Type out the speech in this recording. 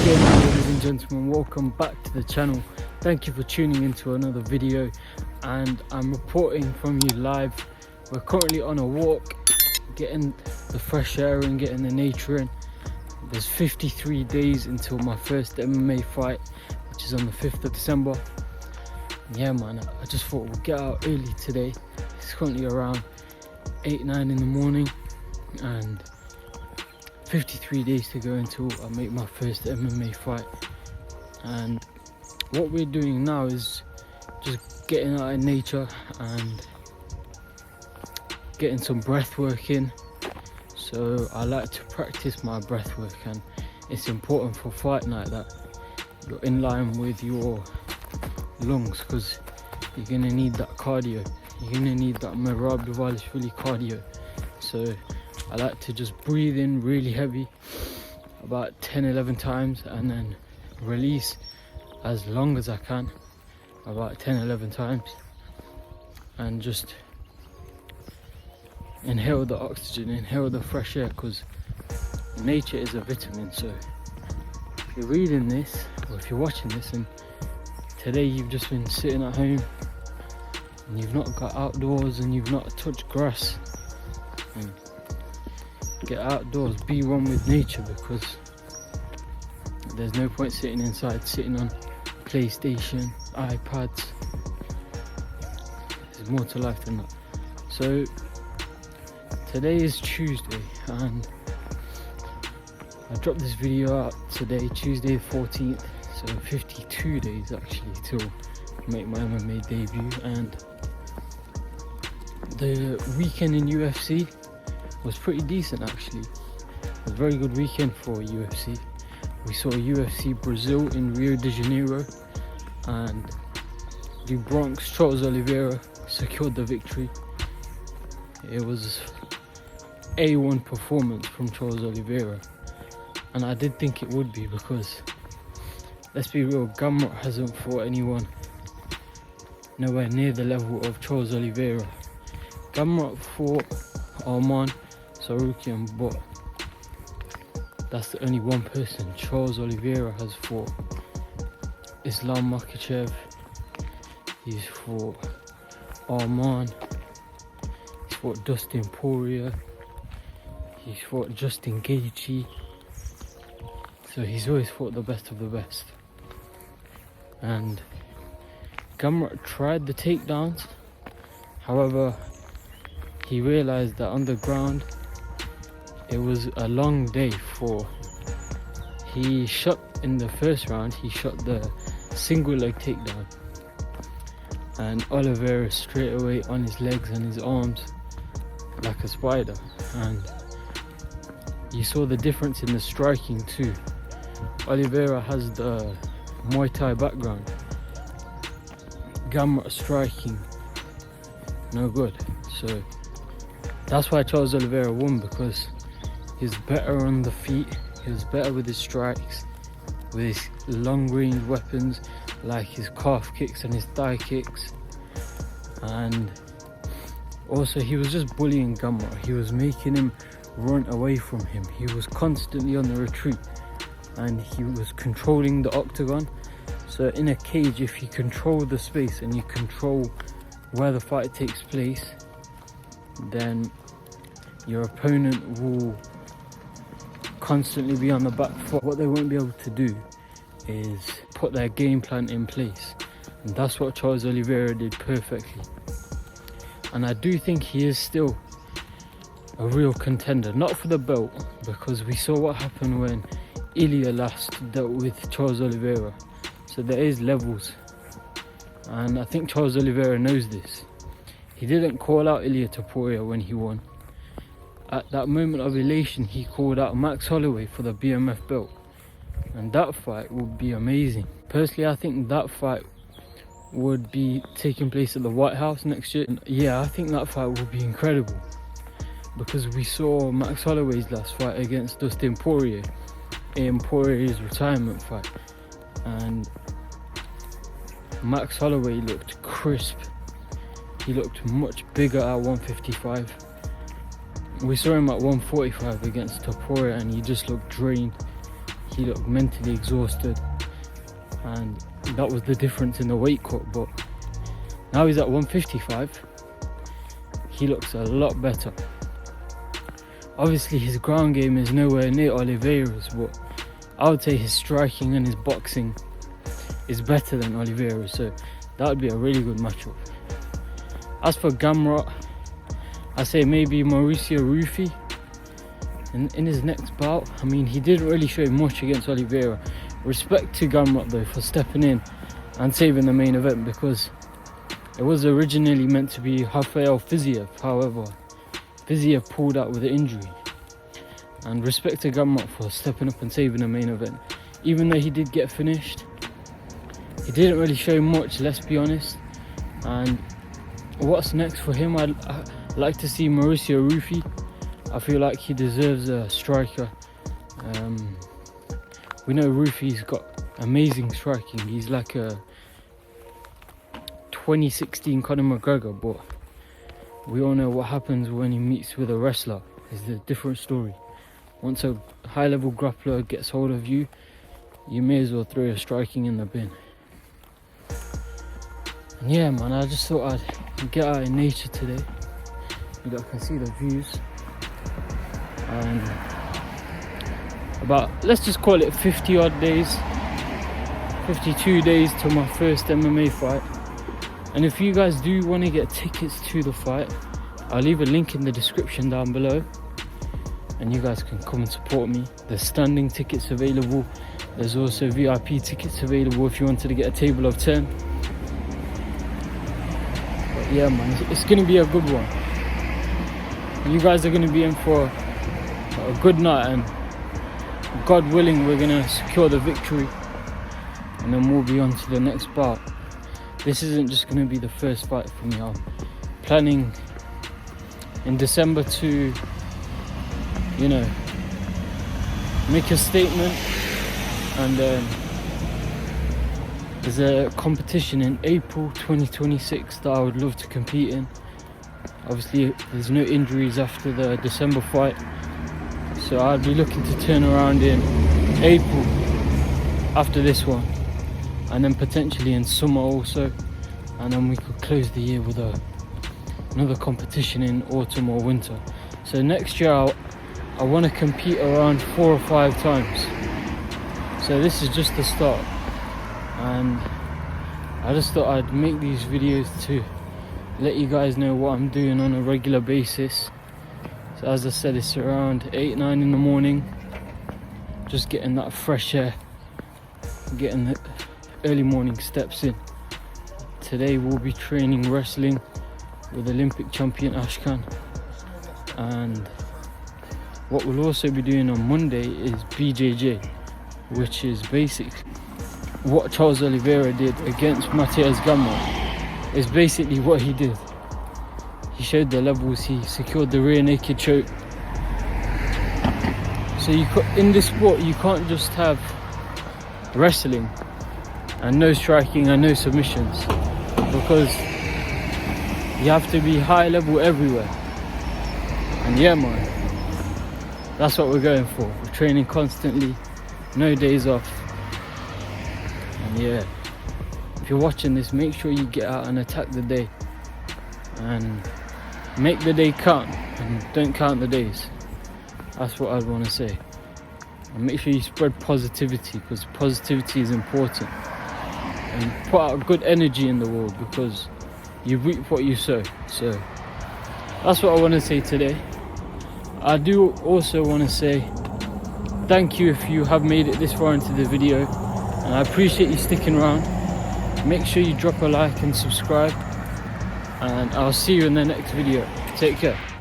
again, ladies and gentlemen, welcome back to the channel. Thank you for tuning into another video, and I'm reporting from you live. We're currently on a walk, getting the fresh air and getting the nature in. There's 53 days until my first MMA fight, which is on the 5th of December. Yeah man, I just thought we'll get out early today. It's currently around 8-9 in the morning, and 53 days to go until I make my first MMA fight. And what we're doing now is just getting out in nature and getting some breath work in. So I like to practice my breath work, and it's important for fight night that you're in line with your lungs, because you're gonna need that cardio. You're gonna need that fully cardio. So I like to just breathe in really heavy, about 10-11 times, and then release as long as I can, about 10-11 times, and just inhale the oxygen, inhale the fresh air, because nature is a vitamin. So if you're reading this, or if you're watching this, and today you've just been sitting at home and you've not got outdoors and you've not touched grass, get outdoors, be one with nature, because there's no point sitting inside, sitting on PlayStation, iPads. There's more to life than that. So today is Tuesday, and I dropped this video out today, Tuesday the 14th, so 52 days actually till I make my MMA debut. And the weekend in UFC was pretty decent actually. It was a very good weekend for UFC. We saw UFC Brazil in Rio de Janeiro, and the Bronx Charles Oliveira secured the victory. It was A1 performance from Charles Oliveira, and I did think it would be, because let's be real, Gamrot hasn't fought anyone nowhere near the level of Charles Oliveira. Gamrot fought Arman Sarukian, but that's the only one person. Charles Oliveira has fought Islam Makhachev, he's fought Arman, he's fought Dustin Poirier, he's fought Justin Gaethje. So he's always fought the best of the best. And Gamrot tried the takedowns, however he realized that on the ground it was a long day for. He shot in the first round, he shot the single leg takedown, and Oliveira straight away on his legs and his arms like a spider, and you saw the difference in the striking too. Oliveira has the Muay Thai background, Gamrot striking no good. So that's why Charles Oliveira won, because he's better on the feet, he was better with his strikes, with his long range weapons like his calf kicks and his thigh kicks. And also he was just bullying Gamrot, he was making him run away from him, he was constantly on the retreat, and he was controlling the octagon. So in a cage, if you control the space and you control where the fight takes place, then your opponent will constantly be on the back foot. What they won't be able to do is put their game plan in place, and that's what Charles Oliveira did perfectly. And I do think he is still a real contender, not for the belt, because we saw what happened when Ilya last dealt with Charles Oliveira. So there is levels, and I think Charles Oliveira knows this. He didn't call out Ilya Topuria when he won. At that moment of elation, he called out Max Holloway for the BMF belt, and that fight would be amazing. Personally, I think that fight would be taking place at the White House next year. And yeah, I think that fight would be incredible, because we saw Max Holloway's last fight against Dustin Poirier in Poirier's retirement fight, and Max Holloway looked crisp. He looked much bigger at 155. We saw him at 145 against Topuria, and he just looked drained. he looked mentally exhausted, and that was the difference in the weight cut. But now he's at 155, he looks a lot better. Obviously his ground game is nowhere near Oliveira's, but I would say his striking and his boxing is better than Oliveira's, so that would be a really good matchup. As for Gamrot, I say maybe Mauricio Rufy in his next bout. I mean, he didn't really show much against Oliveira. Respect to Gamrot though for stepping in and saving the main event, because it was originally meant to be Rafael Fiziev. However, Fiziev pulled out with an injury. And respect to Gamrot for stepping up and saving the main event. Even though he did get finished, he didn't really show much, let's be honest. And what's next for him? I'd like to see Mauricio Rufy. I feel like he deserves a striker. We know Rufy's got amazing striking. He's like a 2016 Conor McGregor, but we all know what happens when he meets with a wrestler. It's a different story. Once a high-level grappler gets hold of you, you may as well throw your striking in the bin. And yeah, man, I just thought I'd get out in nature today. You guys can see the views. And about, let's just call it 50 odd days, 52 days to my first MMA fight. And if you guys do want to get tickets to the fight, I'll leave a link in the description down below, and you guys can come and support me. There's standing tickets available. There's also VIP tickets available if you wanted to get a table of 10. But yeah, man, it's going to be a good one. You guys are going to be in for a good night, and God willing, we're going to secure the victory, and then we'll be on to the next bout. This isn't just going to be the first fight for me. I'm planning in December to, you know, make a statement. And there's a competition in April 2026 that I would love to compete in. Obviously there's no injuries after the December fight, so I'd be looking to turn around in April after this one, and then potentially in summer also, and then we could close the year with another competition in autumn or winter. So next year I want to compete around 4 or 5 times. So this is just the start, and I just thought I'd make these videos to let you guys know what I'm doing on a regular basis. So as I said, it's around 8-9 in the morning, just getting that fresh air, getting the early morning steps in. Today we'll be training wrestling with Olympic champion Ashkan, and what we'll also be doing on Monday is BJJ, which is basically what Charles Oliveira did against Matheus Gamrot. Is basically what he did. He showed the levels, he secured the rear naked choke. So in this sport you can't just have wrestling and no striking and no submissions, because you have to be high level everywhere. And yeah, man, that's what we're going for. We're training constantly, no days off. And yeah, if you're watching this, make sure you get out and attack the day, and make the day count, and don't count the days. That's what I'd want to say. And make sure you spread positivity, because positivity is important, and put out good energy in the world, because you reap what you sow. So that's what I want to say today. I do also want to say thank you if you have made it this far into the video, and I appreciate you sticking around. Make sure you drop a like and subscribe, and I'll see you in the next video. Take care.